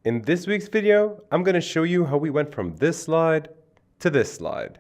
In this week's video, I'm going to show you how we went from this slide to this slide.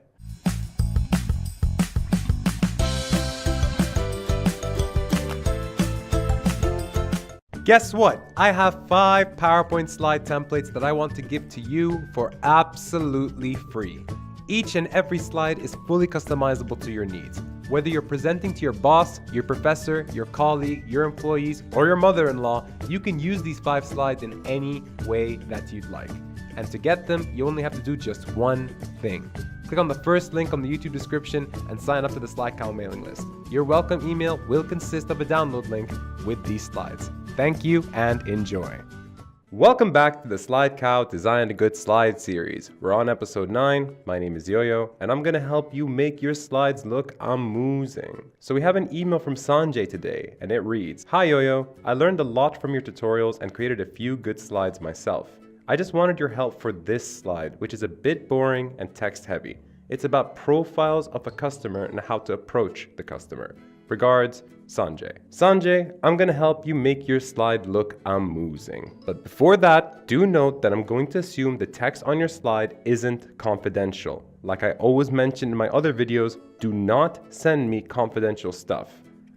Guess what? I have 5 PowerPoint slide templates that I want to give to you for absolutely free. Each and every slide is fully customizable to your needs. Whether you're presenting to your boss, your professor, your colleague, your employees, or your mother-in-law, you can use these 5 slides in any way that you'd like. And to get them, you only have to do just one thing. Click on the first link on the YouTube description and sign up to the Slide Cow mailing list. Your welcome email will consist of a download link with these slides. Thank you and enjoy. Welcome back to the Slide Cow Design a Good Slide series. We're on episode 9. My name is Yoyo, and I'm going to help you make your slides look amusing. So we have an email from Sanjay today, and it reads, "Hi Yoyo, I learned a lot from your tutorials and created a few good slides myself. I just wanted your help for this slide, which is a bit boring and text heavy. It's about profiles of a customer and how to approach the customer. Regards, Sanjay." Sanjay, I'm going to help you make your slide look amusing. But before that, do note that I'm going to assume the text on your slide isn't confidential. Like I always mention in my other videos, do not send me confidential stuff.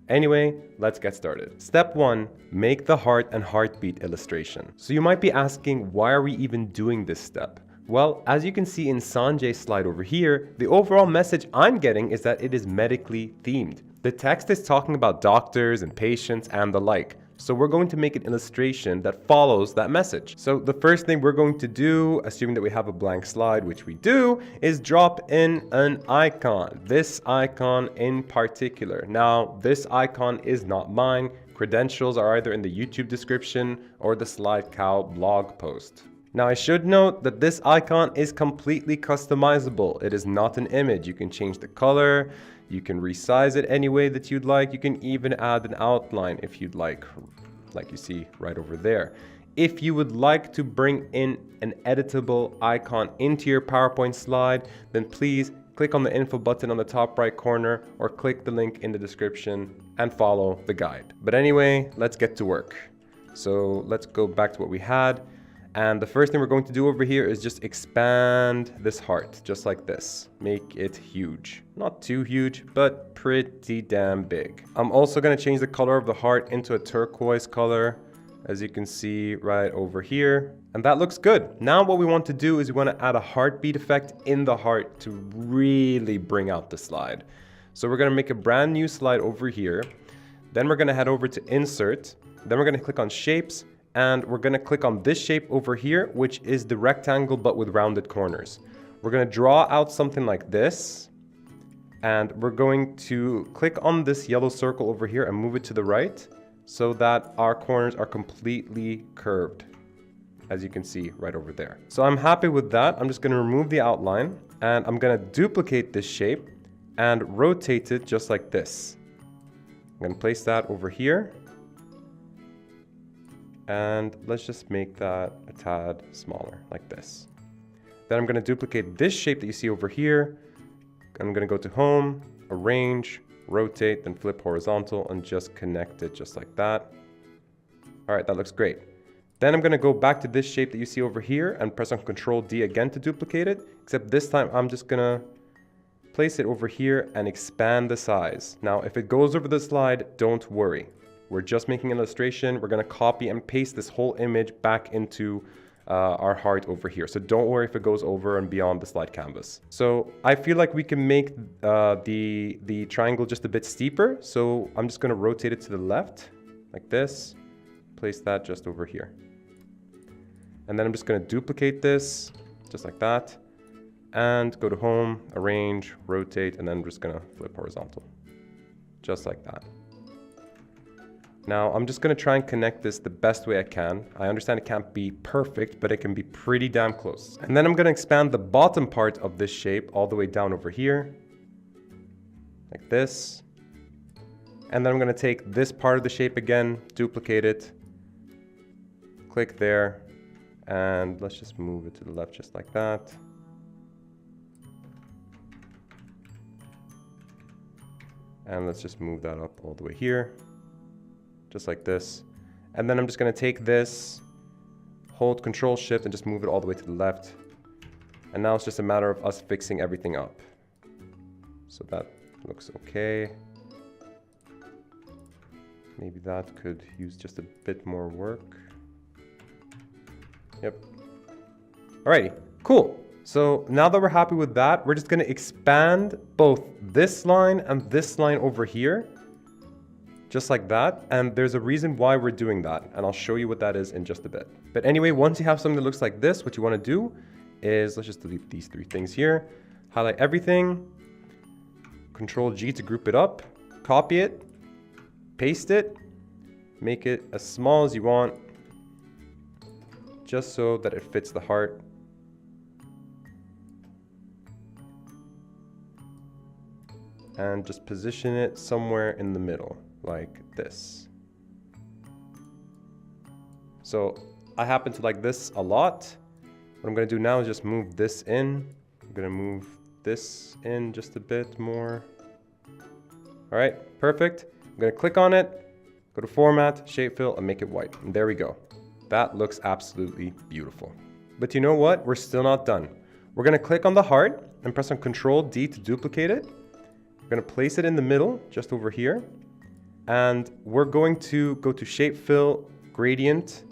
Anyway, let's get started. Step 1, make the heart and heartbeat illustration. So you might be asking, why are we even doing this step? Well, as you can see in Sanjay's slide over here, the overall message I'm getting is that it is medically themed. The text is talking about doctors and patients and the like. So we're going to make an illustration that follows that message. So the first thing we're going to do, assuming that we have a blank slide, which we do, is drop in an icon. This icon in particular. Now, this icon is not mine. Credentials are either in the YouTube description or the Slide Cow blog post. Now I should note that this icon is completely customizable. It is not an image. You can change the color, you can resize it any way that you'd like, you can even add an outline if you'd like you see right over there. If you would like to bring in an editable icon into your PowerPoint slide, then please click on the info button on the top right corner or click the link in the description and follow the guide. But anyway, let's get to work. So let's go back to what we had. And the first thing we're going to do over here is just expand this heart, just like this. Make it huge. Not too huge, but pretty damn big. I'm also going to change the color of the heart into a turquoise color, as you can see right over here. And that looks good. Now what we want to do is we want to add a heartbeat effect in the heart to really bring out the slide. So we're going to make a brand new slide over here. Then we're going to head over to Insert. Then we're going to click on Shapes. And we're going to click on this shape over here, which is the rectangle but with rounded corners. We're going to draw out something like this. And we're going to click on this yellow circle over here and move it to the right so that our corners are completely curved, as you can see right over there. So I'm happy with that. I'm just going to remove the outline and I'm going to duplicate this shape and rotate it just like this. I'm going to place that over here. And let's just make that a tad smaller, like this. Then I'm going to duplicate this shape that you see over here. I'm going to go to Home, Arrange, Rotate, then Flip Horizontal, and just connect it just like that. All right, that looks great. Then I'm going to go back to this shape that you see over here and press on Ctrl D again to duplicate it. Except this time I'm just going to place it over here and expand the size. Now, if it goes over the slide, don't worry. We're just making an illustration. We're going to copy and paste this whole image back into our heart over here. So don't worry if it goes over and beyond the slide canvas. So I feel like we can make the triangle just a bit steeper. So I'm just going to rotate it to the left like this. Place that just over here. And then I'm just going to duplicate this just like that. And go to Home, Arrange, Rotate, and then I'm just going to flip horizontal. Just like that. Now, I'm just going to try and connect this the best way I can. I understand it can't be perfect, but it can be pretty damn close. And then I'm going to expand the bottom part of this shape all the way down over here. Like this. And then I'm going to take this part of the shape again, duplicate it, click there, and let's just move it to the left just like that. And let's just move that up all the way here. Just like this. And then I'm just going to take this, hold Control Shift and just move it all the way to the left. And now it's just a matter of us fixing everything up. So that looks okay. Maybe that could use just a bit more work. Yep. Alrighty, cool. So now that we're happy with that, we're just going to expand both this line and this line over here. Just like that. And there's a reason why we're doing that. And I'll show you what that is in just a bit. But anyway, once you have something that looks like this, what you want to do is, let's just delete these three things here. Highlight everything. Control G to group it up. Copy it. Paste it. Make it as small as you want. Just so that it fits the heart. And just position it somewhere in the middle, like this. So I happen to like this a lot. What I'm going to do now is just move this in. I'm going to move this in just a bit more. All right, perfect. I'm going to click on it, go to Format, Shape Fill, and make it white. And there we go. That looks absolutely beautiful. But you know what? We're still not done. We're going to click on the heart and press on Control D to duplicate it. We're going to place it in the middle, just over here. And we're going to go to Shape Fill, Gradient,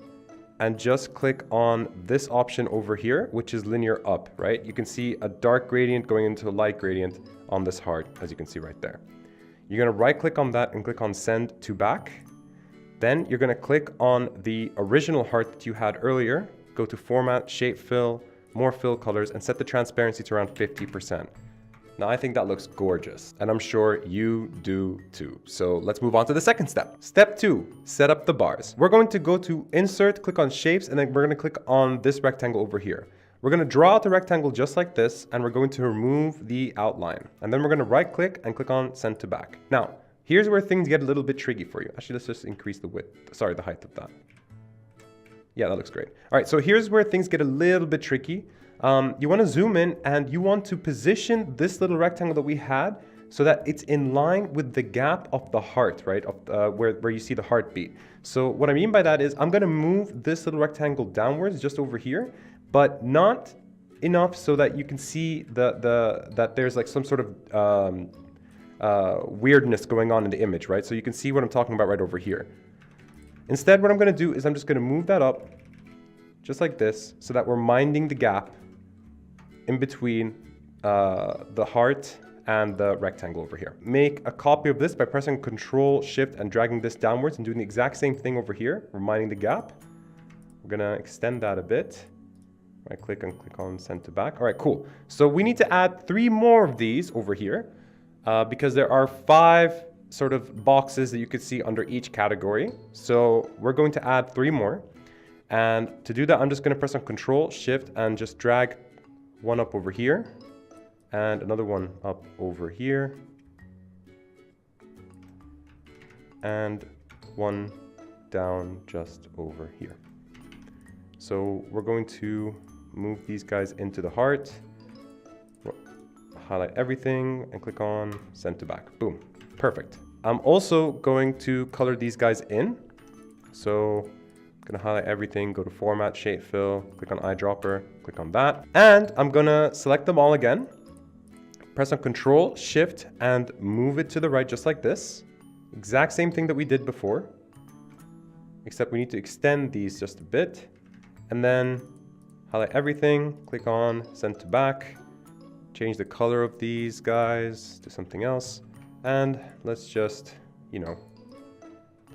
and just click on this option over here, which is linear up, right? You can see a dark gradient going into a light gradient on this heart, as you can see right there. You're going to right click on that and click on Send to Back. Then you're going to click on the original heart that you had earlier, go to Format, Shape Fill, More Fill Colors, and set the transparency to around 50%. Now I think that looks gorgeous, and I'm sure you do too. So let's move on to the second step. Step 2, set up the bars. We're going to go to Insert, click on Shapes, and then we're going to click on this rectangle over here. We're going to draw out the rectangle just like this, and we're going to remove the outline. And then we're going to right click and click on Send to Back. Now, here's where things get a little bit tricky for you. Actually, let's just increase the the height of that. Yeah, that looks great. All right, so here's where things get a little bit tricky. You want to zoom in and you want to position this little rectangle that we had so that it's in line with the gap of the heart, right? Of where you see the heartbeat. So what I mean by that is I'm going to move this little rectangle downwards just over here, but not enough so that you can see that there's like some sort of weirdness going on in the image, right? So you can see what I'm talking about right over here. Instead, what I'm going to do is I'm just going to move that up just like this so that we're minding the gap in between the heart and the rectangle over here. Make a copy of this by pressing Control Shift and dragging this downwards and doing the exact same thing over here. We're minding the gap. We're gonna extend that a bit. Right click and click on Send to Back. All right, cool. So we need to add 3 more of these over here because there are 5 sort of boxes that you could see under each category. So we're going to add 3 more. And to do that, I'm just going to press on Control Shift and just drag one up over here and another one up over here and one down just over here. So we're going to move these guys into the heart, highlight everything and click on Send to Back. Boom. Perfect. I'm also going to color these guys in. So gonna highlight everything, go to Format, Shape Fill, click on Eyedropper, click on that. And I'm gonna select them all again. Press on Control, Shift, and move it to the right just like this. Exact same thing that we did before. Except we need to extend these just a bit. And then highlight everything, click on Send to Back. Change the color of these guys to something else. And let's just, you know,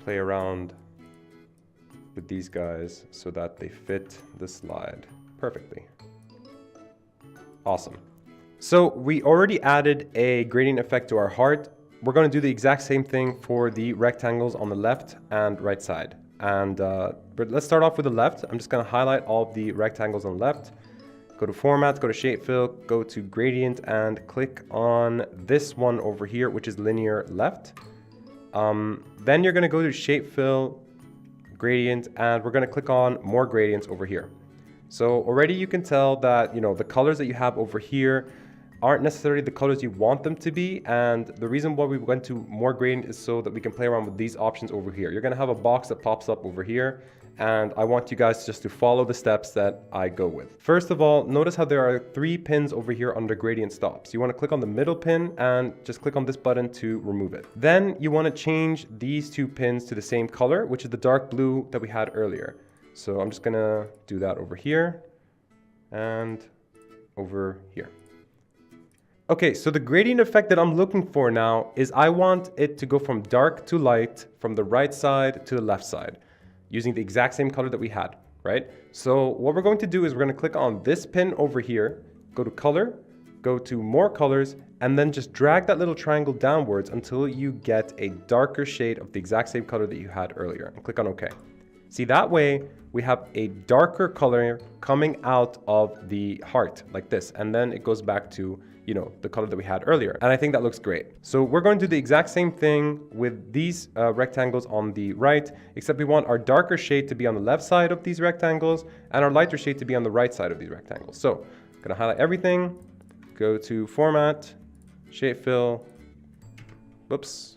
play around with these guys so that they fit the slide perfectly. Awesome. So we already added a gradient effect to our heart. We're going to do the exact same thing for the rectangles on the left and right side. And but let's start off with the left. I'm just going to highlight all of the rectangles on the left. Go to Format, go to Shape Fill, go to Gradient, and click on this one over here, which is linear left. Then you're going to go to Shape Fill, Gradient, and we're going to click on More Gradients over here. So already you can tell that, you know, the colors that you have over here aren't necessarily the colors you want them to be. And the reason why we went to More Gradient is so that we can play around with these options over here. You're going to have a box that pops up over here, and I want you guys just to follow the steps that I go with. First of all, notice how there are 3 pins over here under gradient stops. You want to click on the middle pin and just click on this button to remove it. Then you want to change these 2 pins to the same color, which is the dark blue that we had earlier. So I'm just gonna do that over here and over here. Okay, so the gradient effect that I'm looking for now is I want it to go from dark to light from the right side to the left side using the exact same color that we had, right? So what we're going to do is we're going to click on this pin over here, go to color, go to more colors, and then just drag that little triangle downwards until you get a darker shade of the exact same color that you had earlier, and click on OK. See, that way we have a darker color coming out of the heart like this, and then it goes back to, you know, the color that we had earlier. And I think that looks great. So we're going to do the exact same thing with these rectangles on the right, except we want our darker shade to be on the left side of these rectangles and our lighter shade to be on the right side of these rectangles. So I'm gonna highlight everything, go to Format, Shape Fill,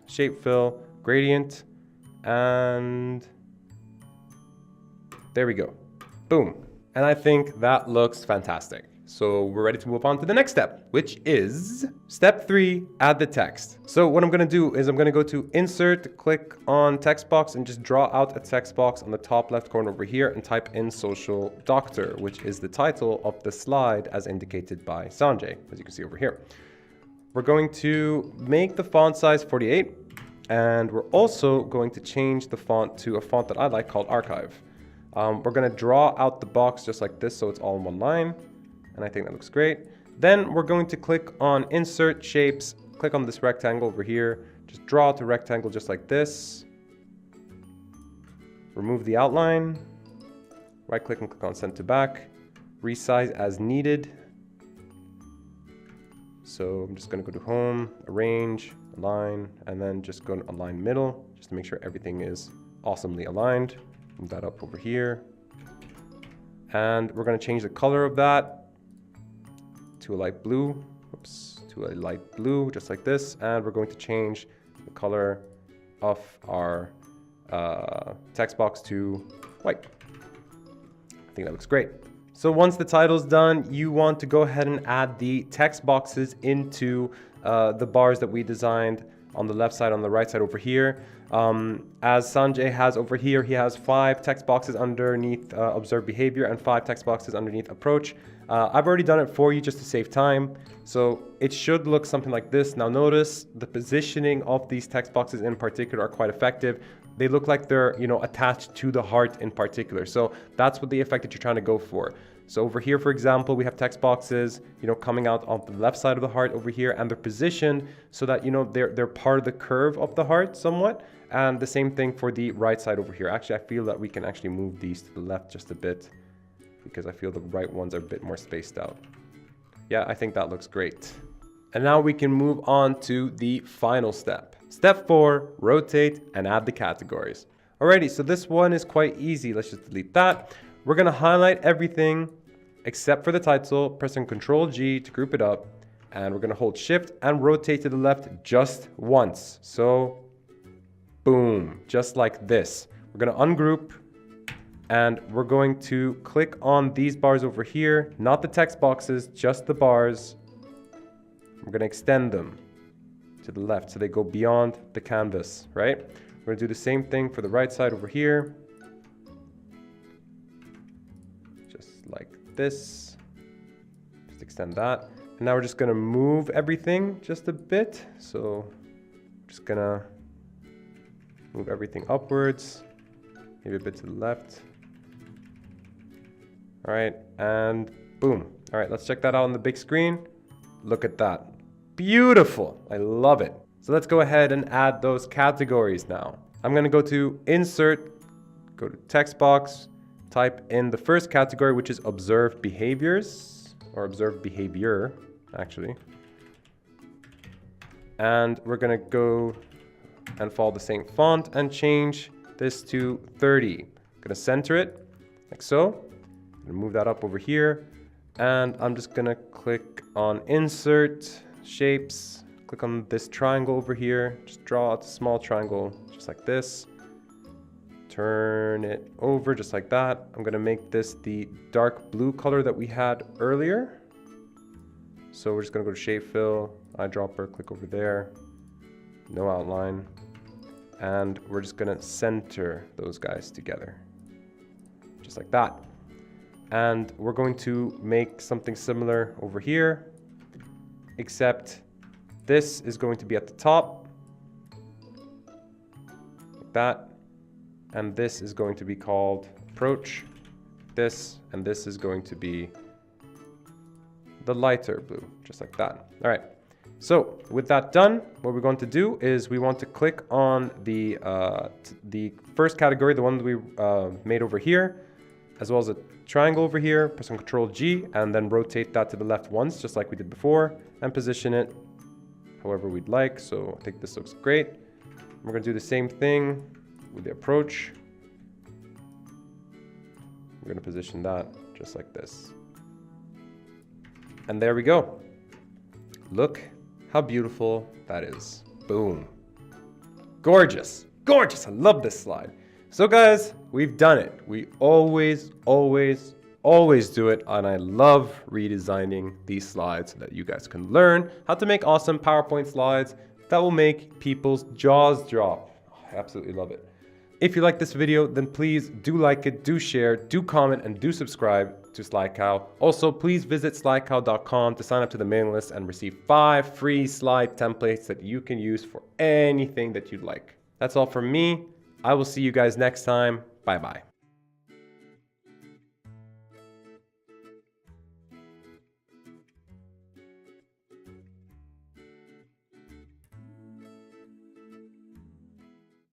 Shape Fill, Gradient, and there we go. Boom. And I think that looks fantastic. So we're ready to move on to the next step, which is step 3, add the text. So what I'm going to do is I'm going to go to Insert, click on Text Box, and just draw out a text box on the top left corner over here and type in Social Doctor, which is the title of the slide as indicated by Sanjay, as you can see over here. We're going to make the font size 48, and we're also going to change the font to a font that I like called Archive. We're going to draw out the box just like this so it's all in one line, and I think that looks great. Then we're going to click on Insert Shapes, click on this rectangle over here, just draw out the rectangle just like this, remove the outline, right click and click on Send to Back, resize as needed. So I'm just going to go to Home, Arrange, Align, and then just go to Align Middle just to make sure everything is awesomely aligned. Move that up over here. And we're going to change the color of that to a light blue. To a light blue, just like this. And we're going to change the color of our text box to white. I think that looks great. So once the title's done, you want to go ahead and add the text boxes into the bars that we designed on the left side, on the right side over here. As Sanjay has over here, he has 5 text boxes underneath Observe Behavior and 5 text boxes underneath Approach. I've already done it for you just to save time. So it should look something like this. Now notice the positioning of these text boxes in particular are quite effective. They look like they're, you know, attached to the heart in particular. So that's what the effect that you're trying to go for. So over here, for example, we have text boxes, you know, coming out on the left side of the heart over here, and they're positioned so that, you know, they're part of the curve of the heart somewhat. And the same thing for the right side over here. Actually, I feel that we can actually move these to the left just a bit because I feel the right ones are a bit more spaced out. Yeah, I think that looks great. And now we can move on to the final step. Step 4, rotate and add the categories. Alrighty, so this one is quite easy. Let's just delete that. We're gonna highlight everything except for the title, pressing Ctrl G to group it up, and we're gonna hold Shift and rotate to the left just once. So, boom, just like this. We're gonna ungroup, and we're going to click on these bars over here, not the text boxes, just the bars. We're gonna extend them to the left so they go beyond the canvas, right? We're gonna do the same thing for the right side over here. Just like this. Just extend that. And now we're just gonna move everything just a bit. So I'm just gonna move everything upwards, maybe a bit to the left. All right, and boom. All right, let's check that out on the big screen. Look at that. Beautiful. I love it. So let's go ahead and add those categories now. I'm going to go to Insert, go to Text Box, type in the first category, which is Observed Behaviors, or Observed Behavior, actually. And we're going to go and follow the same font and change this to 30. I'm going to center it, like so. I'm going to move that up over here. And I'm just going to click on Insert, Shapes, click on this triangle over here, just draw out a small triangle just like this, turn it over just like that. I'm gonna make this the dark blue color that we had earlier. So we're just gonna go to shape fill, eyedropper, click over there, no outline. And we're just gonna center those guys together, just like that. And we're going to make something similar over here, except this is going to be at the top, like that. And this is going to be called approach, this, and this is going to be the lighter blue, just like that. All right. So with that done, what we're going to do is we want to click on the first category, the one that we made over here, as well as a triangle over here, press on Control G, and then rotate that to the left once, just like we did before, and position it however we'd like. So I think this looks great. We're going to do the same thing with the approach. We're going to position that just like this. And there we go. Look how beautiful that is. Boom. Gorgeous. Gorgeous. I love this slide. So guys, we've done it. We always do it. And I love redesigning these slides so that you guys can learn how to make awesome PowerPoint slides that will make people's jaws drop. I absolutely love it. If you like this video, then please do like it, do share, do comment, and do subscribe to SlideCow. Also, please visit slidecow.com to sign up to the mailing list and receive 5 free slide templates that you can use for anything that you'd like. That's all from me. I will see you guys next time. Bye-bye.